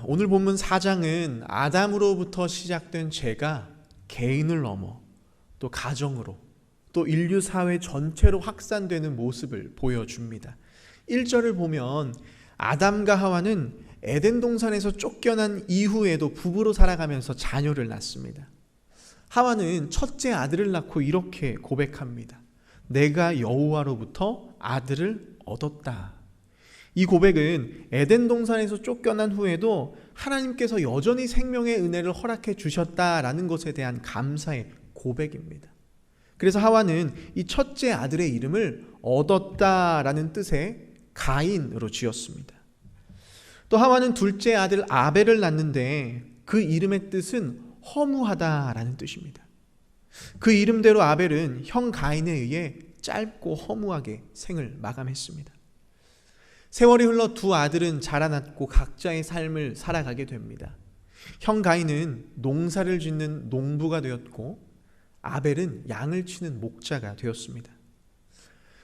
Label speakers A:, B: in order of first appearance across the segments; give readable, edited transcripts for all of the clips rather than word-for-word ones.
A: 오늘 본문 4장은 아담으로부터 시작된 죄가 개인을 넘어 또 가정으로 또 인류 사회 전체로 확산되는 모습을 보여줍니다. 1절을 보면 아담과 하와는 에덴 동산에서 쫓겨난 이후에도 부부로 살아가면서 자녀를 낳습니다. 하와는 첫째 아들을 낳고 이렇게 고백합니다. 내가 여호와로부터 아들을 얻었다. 이 고백은 에덴 동산에서 쫓겨난 후에도 하나님께서 여전히 생명의 은혜를 허락해 주셨다라는 것에 대한 감사의 고백입니다. 그래서 하와는 이 첫째 아들의 이름을 얻었다라는 뜻의 가인으로 지었습니다. 또 하와는 둘째 아들 아벨을 낳는데 그 이름의 뜻은 허무하다라는 뜻입니다. 그 이름대로 아벨은 형 가인에 의해 짧고 허무하게 생을 마감했습니다. 세월이 흘러 두 아들은 자라났고 각자의 삶을 살아가게 됩니다. 형 가인은 농사를 짓는 농부가 되었고 아벨은 양을 치는 목자가 되었습니다.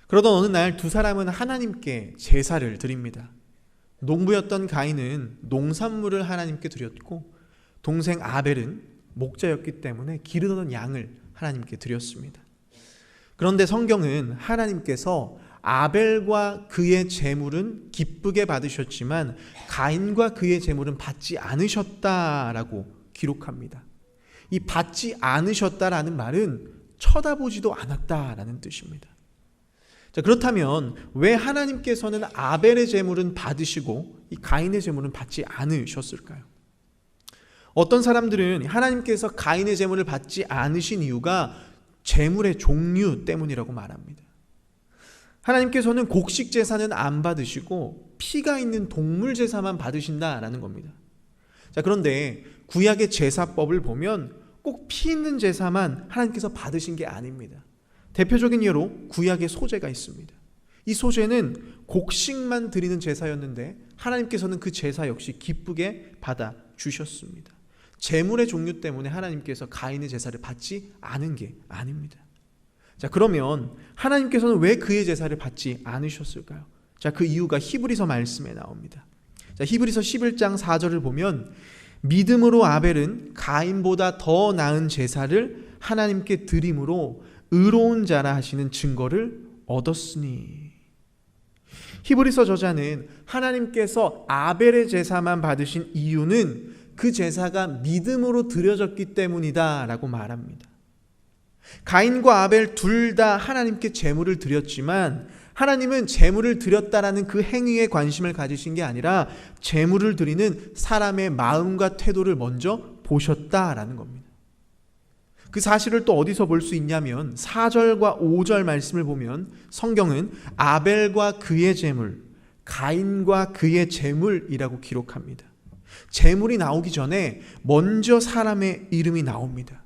A: 그러던 어느 날 두 사람은 하나님께 제사를 드립니다. 농부였던 가인은 농산물을 하나님께 드렸고 동생 아벨은 목자였기 때문에 기르던 양을 하나님께 드렸습니다. 그런데 성경은 하나님께서 아벨과 그의 제물은 기쁘게 받으셨지만 가인과 그의 제물은 받지 않으셨다라고 기록합니다. 이 받지 않으셨다라는 말은 쳐다보지도 않았다라는 뜻입니다. 자, 그렇다면 왜 하나님께서는 아벨의 제물은 받으시고 이 가인의 제물은 받지 않으셨을까요? 어떤 사람들은 하나님께서 가인의 제물을 받지 않으신 이유가 제물의 종류 때문이라고 말합니다. 하나님께서는 곡식 제사는 안 받으시고 피가 있는 동물 제사만 받으신다라는 겁니다. 자, 그런데 구약의 제사법을 보면 꼭 피 있는 제사만 하나님께서 받으신 게 아닙니다. 대표적인 예로 구약의 소제가 있습니다. 이 소제는 곡식만 드리는 제사였는데 하나님께서는 그 제사 역시 기쁘게 받아 주셨습니다. 제물의 종류 때문에 하나님께서 가인의 제사를 받지 않은 게 아닙니다. 자, 그러면 하나님께서는 왜 그의 제사를 받지 않으셨을까요? 자, 그 이유가 히브리서 말씀에 나옵니다. 자, 히브리서 11장 4절을 보면 믿음으로 아벨은 가인보다 더 나은 제사를 하나님께 드림으로 의로운 자라 하시는 증거를 얻었으니. 히브리서 저자는 하나님께서 아벨의 제사만 받으신 이유는 그 제사가 믿음으로 드려졌기 때문이다 라고 말합니다. 가인과 아벨 둘 다 하나님께 제물을 드렸지만 하나님은 제물을 드렸다라는 그 행위에 관심을 가지신 게 아니라 제물을 드리는 사람의 마음과 태도를 먼저 보셨다라는 겁니다. 그 사실을 또 어디서 볼 수 있냐면 4절과 5절 말씀을 보면 성경은 아벨과 그의 제물, 가인과 그의 제물이라고 기록합니다. 제물이 나오기 전에 먼저 사람의 이름이 나옵니다.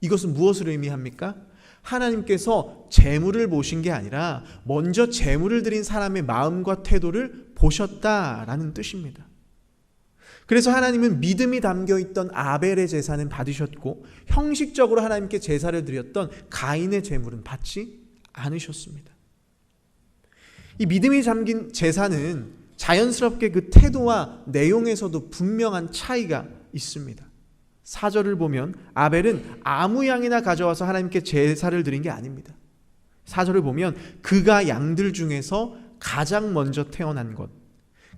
A: 이것은 무엇을 의미합니까? 하나님께서 제물을 보신 게 아니라 먼저 제물을 드린 사람의 마음과 태도를 보셨다라는 뜻입니다. 그래서 하나님은 믿음이 담겨있던 아벨의 제사는 받으셨고 형식적으로 하나님께 제사를 드렸던 가인의 제물은 받지 않으셨습니다. 이 믿음이 담긴 제사는 자연스럽게 그 태도와 내용에서도 분명한 차이가 있습니다. 4절을 보면 아벨은 아무 양이나 가져와서 하나님께 제사를 드린 게 아닙니다. 4절을 보면 그가 양들 중에서 가장 먼저 태어난 것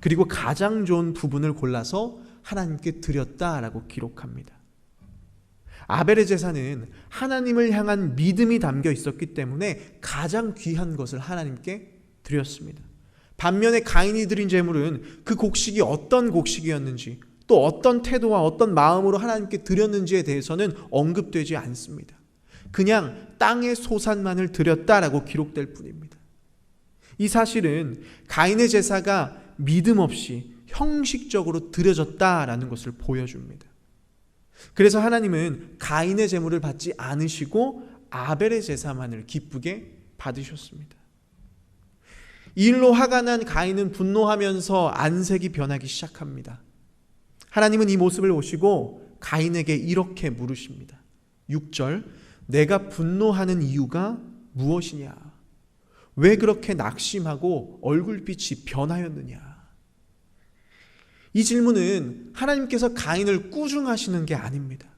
A: 그리고 가장 좋은 부분을 골라서 하나님께 드렸다라고 기록합니다. 아벨의 제사는 하나님을 향한 믿음이 담겨 있었기 때문에 가장 귀한 것을 하나님께 드렸습니다. 반면에 가인이 드린 제물은 그 곡식이 어떤 곡식이었는지 또 어떤 태도와 어떤 마음으로 하나님께 드렸는지에 대해서는 언급되지 않습니다. 그냥 땅의 소산만을 드렸다라고 기록될 뿐입니다. 이 사실은 가인의 제사가 믿음 없이 형식적으로 드려졌다라는 것을 보여줍니다. 그래서 하나님은 가인의 제물을 받지 않으시고 아벨의 제사만을 기쁘게 받으셨습니다. 이 일로 화가 난 가인은 분노하면서 안색이 변하기 시작합니다. 하나님은 이 모습을 보시고 가인에게 이렇게 물으십니다. 6절, 내가 분노하는 이유가 무엇이냐? 왜 그렇게 낙심하고 얼굴빛이 변하였느냐? 이 질문은 하나님께서 가인을 꾸중하시는 게 아닙니다.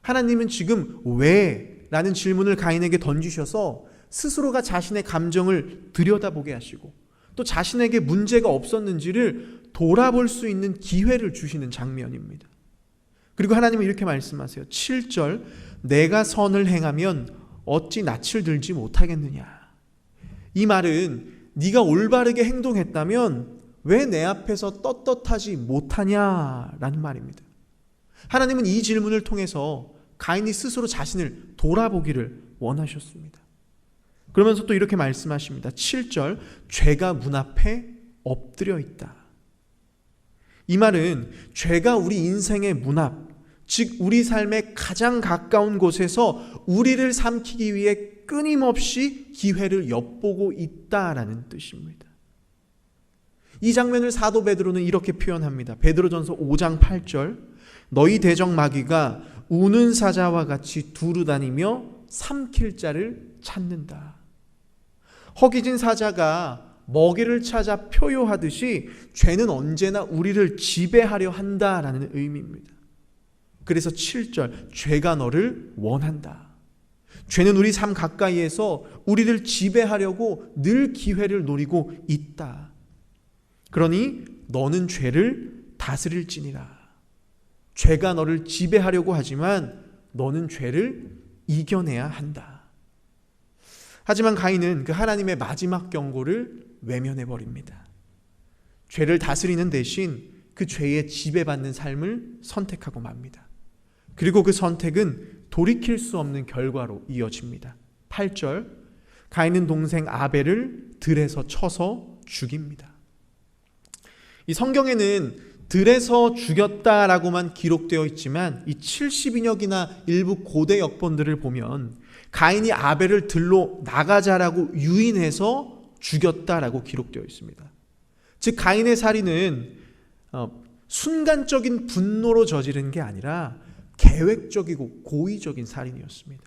A: 하나님은 지금 왜? 라는 질문을 가인에게 던지셔서 스스로가 자신의 감정을 들여다보게 하시고 또 자신에게 문제가 없었는지를 돌아볼 수 있는 기회를 주시는 장면입니다. 그리고 하나님은 이렇게 말씀하세요. 7절, 내가 선을 행하면 어찌 낯을 들지 못하겠느냐. 이 말은 네가 올바르게 행동했다면 왜 내 앞에서 떳떳하지 못하냐라는 말입니다. 하나님은 이 질문을 통해서 가인이 스스로 자신을 돌아보기를 원하셨습니다. 그러면서 또 이렇게 말씀하십니다. 7절, 죄가 문 앞에 엎드려 있다. 이 말은 죄가 우리 인생의 문 앞, 즉 우리 삶의 가장 가까운 곳에서 우리를 삼키기 위해 끊임없이 기회를 엿보고 있다라는 뜻입니다. 이 장면을 사도 베드로는 이렇게 표현합니다. 베드로전서 5장 8절, 너희 대적 마귀가 우는 사자와 같이 두루다니며 삼킬 자를 찾는다. 허기진 사자가 먹이를 찾아 표효하듯이 죄는 언제나 우리를 지배하려 한다라는 의미입니다. 그래서 7절, 죄가 너를 원한다. 죄는 우리 삶 가까이에서 우리를 지배하려고 늘 기회를 노리고 있다. 그러니 너는 죄를 다스릴지니라. 죄가 너를 지배하려고 하지만 너는 죄를 이겨내야 한다. 하지만 가인은 그 하나님의 마지막 경고를 외면해버립니다. 죄를 다스리는 대신 그 죄에 지배받는 삶을 선택하고 맙니다. 그리고 그 선택은 돌이킬 수 없는 결과로 이어집니다. 8절, 가인은 동생 아벨을 들에서 쳐서 죽입니다. 이 성경에는 들에서 죽였다라고만 기록되어 있지만 이 70인여 기나 일부 고대 역본들을 보면 가인이 아벨을 들로 나가자라고 유인해서 죽였다라고 기록되어 있습니다. 즉 가인의 살인은 순간적인 분노로 저지른 게 아니라 계획적이고 고의적인 살인이었습니다.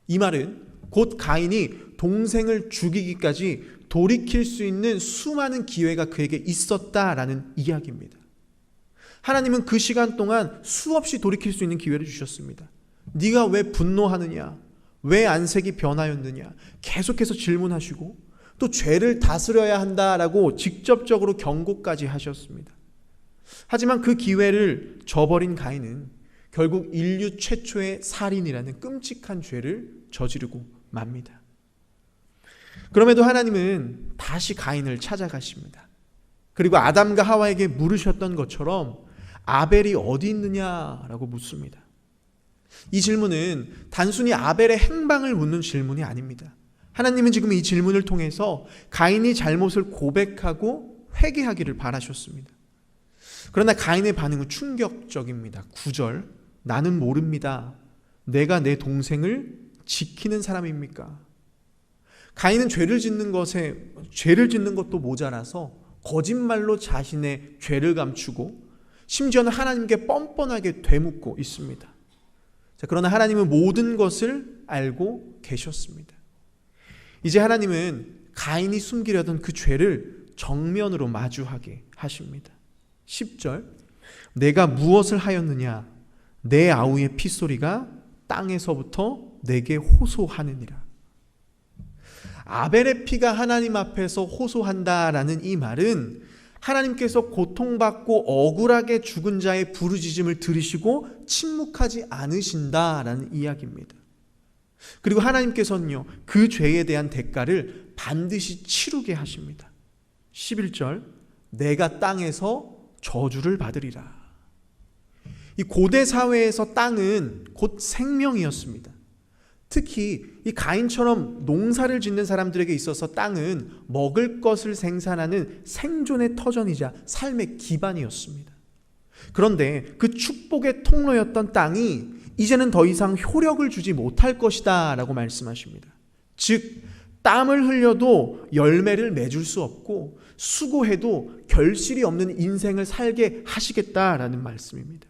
A: 이 말은 곧 가인이 동생을 죽이기까지 돌이킬 수 있는 수많은 기회가 그에게 있었다라는 이야기입니다. 하나님은 그 시간 동안 수없이 돌이킬 수 있는 기회를 주셨습니다. 네가 왜 분노하느냐? 왜 안색이 변하였느냐? 계속해서 질문하시고 또 죄를 다스려야 한다라고 직접적으로 경고까지 하셨습니다. 하지만 그 기회를 저버린 가인은 결국 인류 최초의 살인이라는 끔찍한 죄를 저지르고 맙니다. 그럼에도 하나님은 다시 가인을 찾아가십니다. 그리고 아담과 하와에게 물으셨던 것처럼 아벨이 어디 있느냐라고 묻습니다. 이 질문은 단순히 아벨의 행방을 묻는 질문이 아닙니다. 하나님은 지금 이 질문을 통해서 가인이 잘못을 고백하고 회개하기를 바라셨습니다. 그러나 가인의 반응은 충격적입니다. 9절, 나는 모릅니다. 내가 내 동생을 지키는 사람입니까? 가인은 죄를 짓는 것도 모자라서 거짓말로 자신의 죄를 감추고 심지어는 하나님께 뻔뻔하게 되묻고 있습니다. 자, 그러나 하나님은 모든 것을 알고 계셨습니다. 이제 하나님은 가인이 숨기려던 그 죄를 정면으로 마주하게 하십니다. 10절, 내가 무엇을 하였느냐? 내 아우의 핏소리가 땅에서부터 내게 호소하느니라. 아벨의 피가 하나님 앞에서 호소한다라는 이 말은 하나님께서 고통받고 억울하게 죽은 자의 부르짖음을 들으시고 침묵하지 않으신다라는 이야기입니다. 그리고 하나님께서는요, 그 죄에 대한 대가를 반드시 치르게 하십니다. 11절, 내가 땅에서 저주를 받으리라. 이 고대 사회에서 땅은 곧 생명이었습니다. 특히 이 가인처럼 농사를 짓는 사람들에게 있어서 땅은 먹을 것을 생산하는 생존의 터전이자 삶의 기반이었습니다. 그런데 그 축복의 통로였던 땅이 이제는 더 이상 효력을 주지 못할 것이다 라고 말씀하십니다. 즉 땀을 흘려도 열매를 맺을 수 없고 수고해도 결실이 없는 인생을 살게 하시겠다라는 말씀입니다.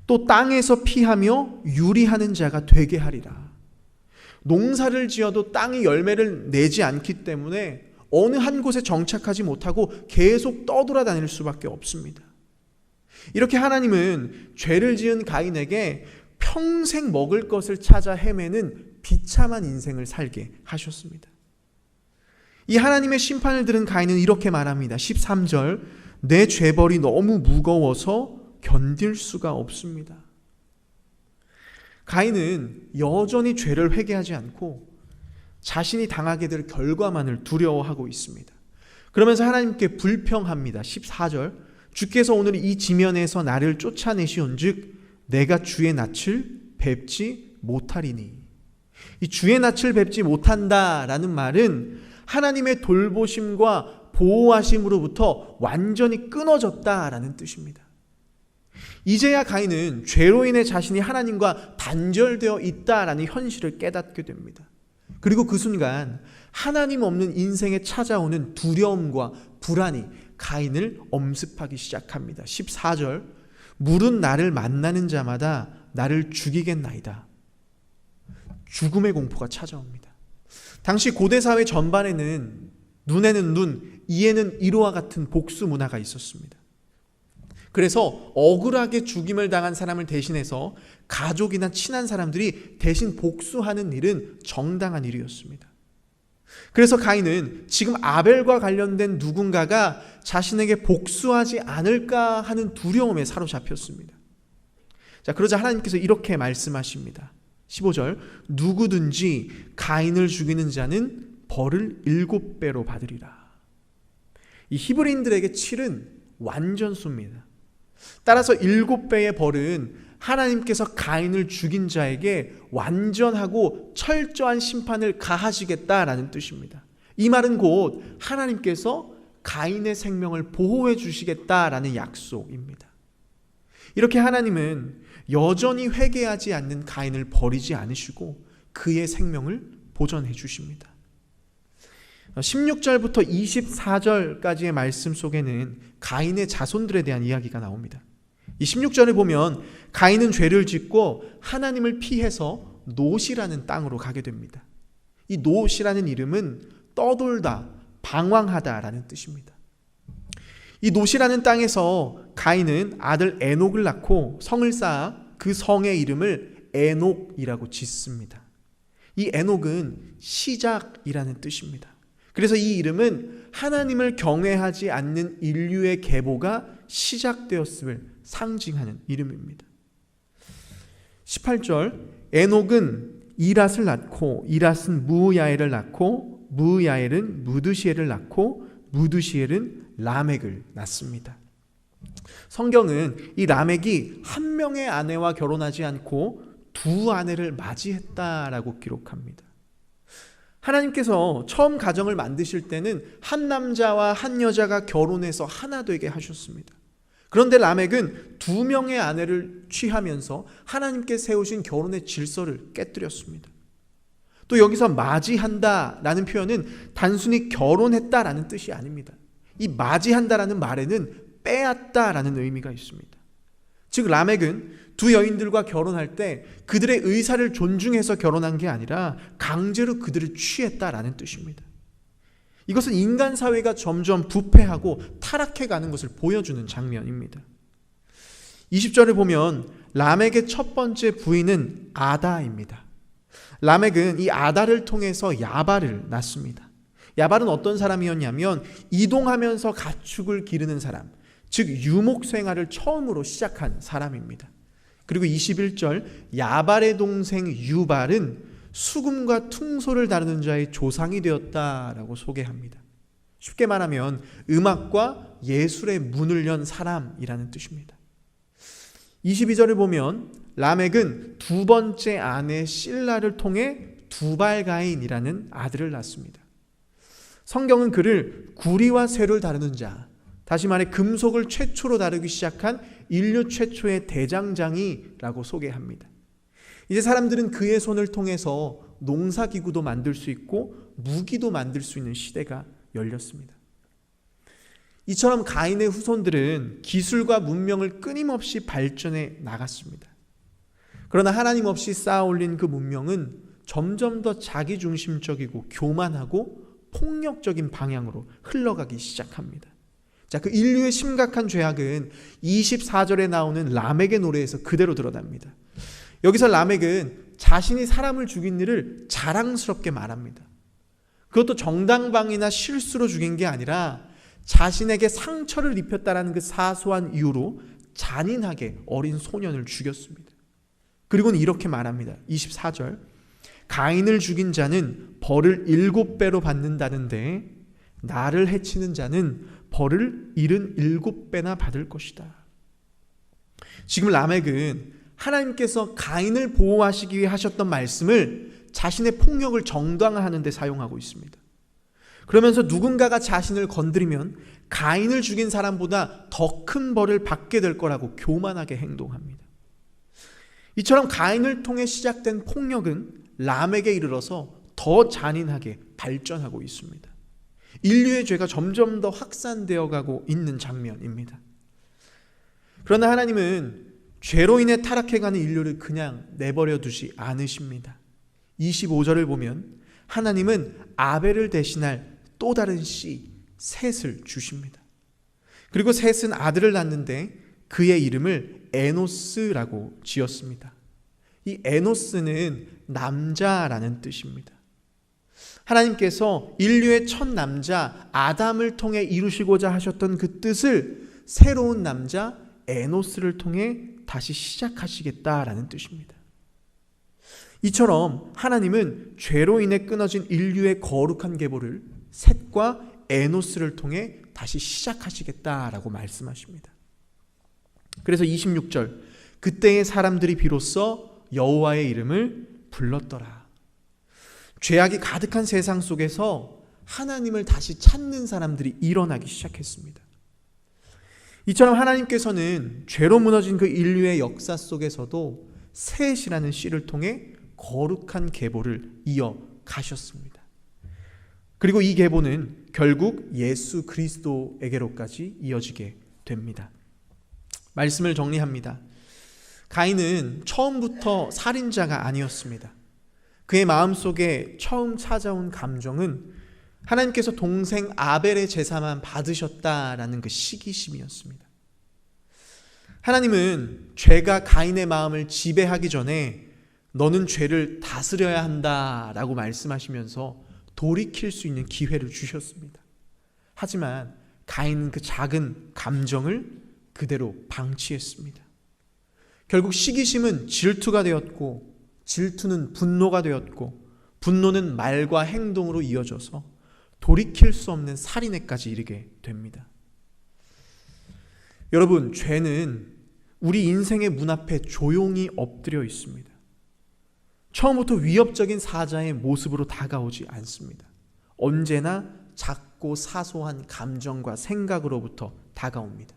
A: 또 땅에서 피하며 유리하는 자가 되게 하리라. 농사를 지어도 땅이 열매를 내지 않기 때문에 어느 한 곳에 정착하지 못하고 계속 떠돌아다닐 수밖에 없습니다. 이렇게 하나님은 죄를 지은 가인에게 평생 먹을 것을 찾아 헤매는 비참한 인생을 살게 하셨습니다. 이 하나님의 심판을 들은 가인은 이렇게 말합니다. 13절, 내 죄벌이 너무 무거워서 견딜 수가 없습니다. 가인은 여전히 죄를 회개하지 않고 자신이 당하게 될 결과만을 두려워하고 있습니다. 그러면서 하나님께 불평합니다. 14절, 주께서 오늘 이 지면에서 나를 쫓아내시온즉 내가 주의 낯을 뵙지 못하리니. 이 주의 낯을 뵙지 못한다라는 말은 하나님의 돌보심과 보호하심으로부터 완전히 끊어졌다라는 뜻입니다. 이제야 가인은 죄로 인해 자신이 하나님과 단절되어 있다라는 현실을 깨닫게 됩니다. 그리고 그 순간 하나님 없는 인생에 찾아오는 두려움과 불안이 가인을 엄습하기 시작합니다. 14절, 물은 나를 만나는 자마다 나를 죽이겠나이다. 죽음의 공포가 찾아옵니다. 당시 고대 사회 전반에는 눈에는 눈, 이에는 이로와 같은 복수 문화가 있었습니다. 그래서 억울하게 죽임을 당한 사람을 대신해서 가족이나 친한 사람들이 대신 복수하는 일은 정당한 일이었습니다. 그래서 가인은 지금 아벨과 관련된 누군가가 자신에게 복수하지 않을까 하는 두려움에 사로잡혔습니다. 자, 그러자 하나님께서 이렇게 말씀하십니다. 15절, 누구든지 가인을 죽이는 자는 벌을 7배로 받으리라. 이 히브리인들에게 7은 완전수입니다. 따라서 7배의 벌은 하나님께서 가인을 죽인 자에게 완전하고 철저한 심판을 가하시겠다라는 뜻입니다. 이 말은 곧 하나님께서 가인의 생명을 보호해 주시겠다라는 약속입니다. 이렇게 하나님은 여전히 회개하지 않는 가인을 버리지 않으시고 그의 생명을 보전해 주십니다. 16절부터 24절까지의 말씀 속에는 가인의 자손들에 대한 이야기가 나옵니다. 이 16절을 보면 가인은 죄를 짓고 하나님을 피해서 놋이라는 땅으로 가게 됩니다. 이 놋이라는 이름은 떠돌다, 방황하다라는 뜻입니다. 이 놋이라는 땅에서 가인은 아들 에녹을 낳고 성을 쌓아 그 성의 이름을 에녹이라고 짓습니다. 이 에녹은 시작이라는 뜻입니다. 그래서 이 이름은 하나님을 경외하지 않는 인류의 계보가 시작되었음을 상징하는 이름입니다. 18절, 에녹은 이랏을 낳고 이랏은 무야엘을 낳고 무야엘은 무드시엘을 낳고 무드시엘은 라멕을 낳습니다. 성경은 이 라멕이 한 명의 아내와 결혼하지 않고 두 아내를 맞이했다라고 기록합니다. 하나님께서 처음 가정을 만드실 때는 한 남자와 한 여자가 결혼해서 하나 되게 하셨습니다. 그런데 라멕은 두 명의 아내를 취하면서 하나님께 세우신 결혼의 질서를 깨뜨렸습니다. 또 여기서 맞이한다라는 표현은 단순히 결혼했다라는 뜻이 아닙니다. 이 맞이한다라는 말에는 빼앗다라는 의미가 있습니다. 즉 라멕은 두 여인들과 결혼할 때 그들의 의사를 존중해서 결혼한 게 아니라 강제로 그들을 취했다라는 뜻입니다. 이것은 인간 사회가 점점 부패하고 타락해가는 것을 보여주는 장면입니다. 20절을 보면 라멕의 첫 번째 부인은 아다입니다. 라멕은 이 아다를 통해서 야발을 낳습니다. 야발은 어떤 사람이었냐면 이동하면서 가축을 기르는 사람, 즉 유목 생활을 처음으로 시작한 사람입니다. 그리고 21절, 야발의 동생 유발은 수금과 퉁소를 다루는 자의 조상이 되었다라고 소개합니다. 쉽게 말하면 음악과 예술의 문을 연 사람이라는 뜻입니다. 22절을 보면 라멕은 두 번째 아내 실라를 통해 두발가인이라는 아들을 낳습니다. 성경은 그를 구리와 쇠를 다루는 자, 다시 말해 금속을 최초로 다루기 시작한 인류 최초의 대장장이라고 소개합니다. 이제 사람들은 그의 손을 통해서 농사기구도 만들 수 있고 무기도 만들 수 있는 시대가 열렸습니다. 이처럼 가인의 후손들은 기술과 문명을 끊임없이 발전해 나갔습니다. 그러나 하나님 없이 쌓아 올린 그 문명은 점점 더 자기중심적이고 교만하고 폭력적인 방향으로 흘러가기 시작합니다. 자, 그 인류의 심각한 죄악은 24절에 나오는 람եկ의 노래에서 그대로 드러납니다. 여기서 람եկ은 자신이 사람을 죽인 일을 자랑스럽게 말합니다. 그것도 정당방위나 실수로 죽인 게 아니라 자신에게 상처를 입혔다라는 그 사소한 이유로 잔인하게 어린 소년을 죽였습니다. 그리고는 이렇게 말합니다. 24절, 가인을 죽인 자는 벌을 7배로 받는다는데 나를 해치는 자는 벌을 77배나 받을 것이다. 지금 람եկ은 하나님께서 가인을 보호하시기 위해 하셨던 말씀을 자신의 폭력을 정당화하는 데 사용하고 있습니다. 그러면서 누군가가 자신을 건드리면 가인을 죽인 사람보다 더 큰 벌을 받게 될 거라고 교만하게 행동합니다. 이처럼 가인을 통해 시작된 폭력은 람에게 이르러서 더 잔인하게 발전하고 있습니다. 인류의 죄가 점점 더 확산되어 가고 있는 장면입니다. 그러나 하나님은 죄로 인해 타락해가는 인류를 그냥 내버려 두지 않으십니다. 25절을 보면 하나님은 아벨을 대신할 또 다른 씨 셋을 주십니다. 그리고 셋은 아들을 낳는데 그의 이름을 에노스라고 지었습니다. 이 에노스는 남자라는 뜻입니다. 하나님께서 인류의 첫 남자 아담을 통해 이루시고자 하셨던 그 뜻을 새로운 남자 에노스를 통해 다시 시작하시겠다라는 뜻입니다. 이처럼 하나님은 죄로 인해 끊어진 인류의 거룩한 계보를 셋과 에노스를 통해 다시 시작하시겠다라고 말씀하십니다. 그래서 26절, 그때의 사람들이 비로소 여호와의 이름을 불렀더라. 죄악이 가득한 세상 속에서 하나님을 다시 찾는 사람들이 일어나기 시작했습니다. 이처럼 하나님께서는 죄로 무너진 그 인류의 역사 속에서도 셋이라는 씨를 통해 거룩한 계보를 이어가셨습니다. 그리고 이 계보는 결국 예수 그리스도에게로까지 이어지게 됩니다. 말씀을 정리합니다. 가인은 처음부터 살인자가 아니었습니다. 그의 마음속에 처음 찾아온 감정은 하나님께서 동생 아벨의 제사만 받으셨다라는 그 시기심이었습니다. 하나님은 죄가 가인의 마음을 지배하기 전에 너는 죄를 다스려야 한다라고 말씀하시면서 돌이킬 수 있는 기회를 주셨습니다. 하지만 가인은 그 작은 감정을 그대로 방치했습니다. 결국 시기심은 질투가 되었고, 질투는 분노가 되었고, 분노는 말과 행동으로 이어져서 돌이킬 수 없는 살인에까지 이르게 됩니다. 여러분, 죄는 우리 인생의 문 앞에 조용히 엎드려 있습니다. 처음부터 위협적인 사자의 모습으로 다가오지 않습니다. 언제나 작고 사소한 감정과 생각으로부터 다가옵니다.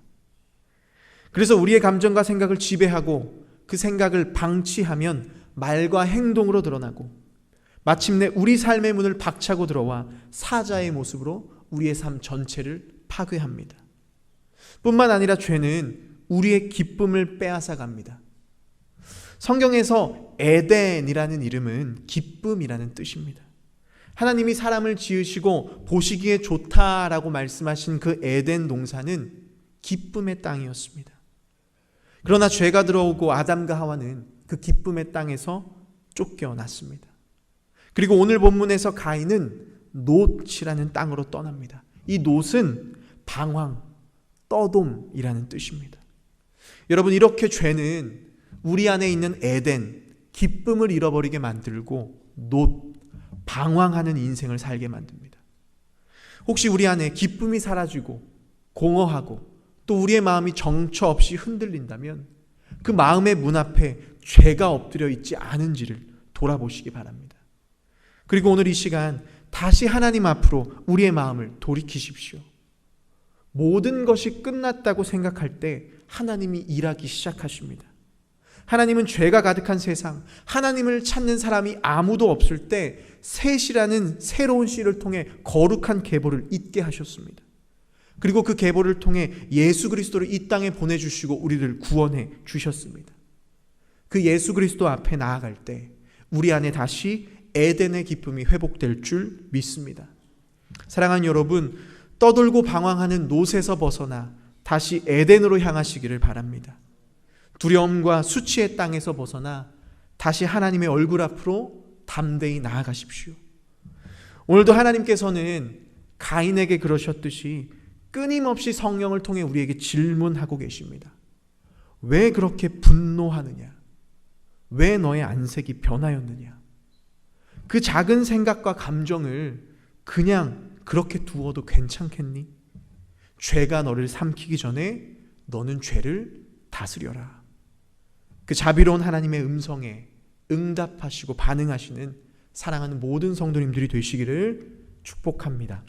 A: 그래서 우리의 감정과 생각을 지배하고 그 생각을 방치하면 말과 행동으로 드러나고 마침내 우리 삶의 문을 박차고 들어와 사자의 모습으로 우리의 삶 전체를 파괴합니다. 뿐만 아니라 죄는 우리의 기쁨을 빼앗아 갑니다. 성경에서 에덴이라는 이름은 기쁨이라는 뜻입니다. 하나님이 사람을 지으시고 보시기에 좋다라고 말씀하신 그 에덴 동산은 기쁨의 땅이었습니다. 그러나 죄가 들어오고 아담과 하와는 그 기쁨의 땅에서 쫓겨났습니다. 그리고 오늘 본문에서 가인은 놋이라는 땅으로 떠납니다. 이 놋은 방황, 떠돔이라는 뜻입니다. 여러분, 이렇게 죄는 우리 안에 있는 에덴, 기쁨을 잃어버리게 만들고 놋, 방황하는 인생을 살게 만듭니다. 혹시 우리 안에 기쁨이 사라지고 공허하고 또 우리의 마음이 정처 없이 흔들린다면 그 마음의 문 앞에 죄가 엎드려 있지 않은지를 돌아보시기 바랍니다. 그리고 오늘 이 시간 다시 하나님 앞으로 우리의 마음을 돌이키십시오. 모든 것이 끝났다고 생각할 때 하나님이 일하기 시작하십니다. 하나님은 죄가 가득한 세상, 하나님을 찾는 사람이 아무도 없을 때 셋이라는 새로운 씨를 통해 거룩한 계보를 잇게 하셨습니다. 그리고 그 계보를 통해 예수 그리스도를 이 땅에 보내주시고 우리를 구원해 주셨습니다. 그 예수 그리스도 앞에 나아갈 때 우리 안에 다시 에덴의 기쁨이 회복될 줄 믿습니다. 사랑하는 여러분, 떠돌고 방황하는 놋에서 벗어나 다시 에덴으로 향하시기를 바랍니다. 두려움과 수치의 땅에서 벗어나 다시 하나님의 얼굴 앞으로 담대히 나아가십시오. 오늘도 하나님께서는 가인에게 그러셨듯이 끊임없이 성령을 통해 우리에게 질문하고 계십니다. 왜 그렇게 분노하느냐? 왜 너의 안색이 변하였느냐? 그 작은 생각과 감정을 그냥 그렇게 두어도 괜찮겠니? 죄가 너를 삼키기 전에 너는 죄를 다스려라. 그 자비로운 하나님의 음성에 응답하시고 반응하시는 사랑하는 모든 성도님들이 되시기를 축복합니다.